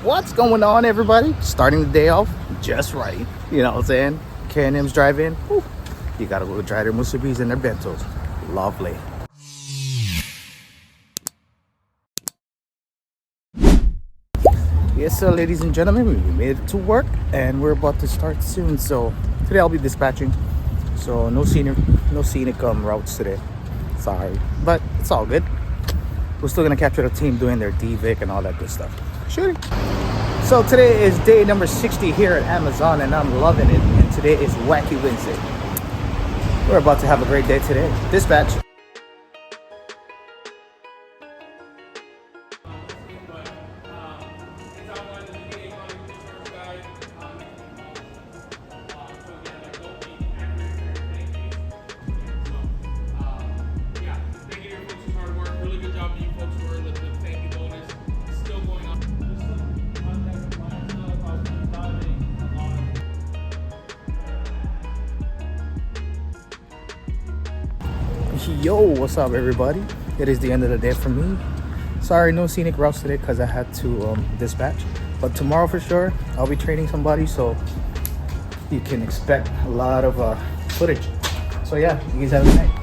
What's going on, everybody? Starting the day off just right. You know what I'm saying? K&M's drive-in. Whew. You gotta go try their musubis and their bentos. Lovely. Yes, sir, ladies and gentlemen, we made it to work and we're about to start soon. So today I'll be dispatching. So no scenic routes today. Sorry, but it's all good. We're still gonna capture the team doing their DVIC and all that good stuff. Sure. So today is day number 60 here at Amazon and I'm loving it. And today is Wacky Wednesday. We're about to have a great day today. Dispatch. Yo, what's up, everybody? It is the end of the day for me. Sorry, no scenic routes today because I had to dispatch. But tomorrow for sure, I'll be training somebody, so you can expect a lot of footage. So yeah, you guys have a good night.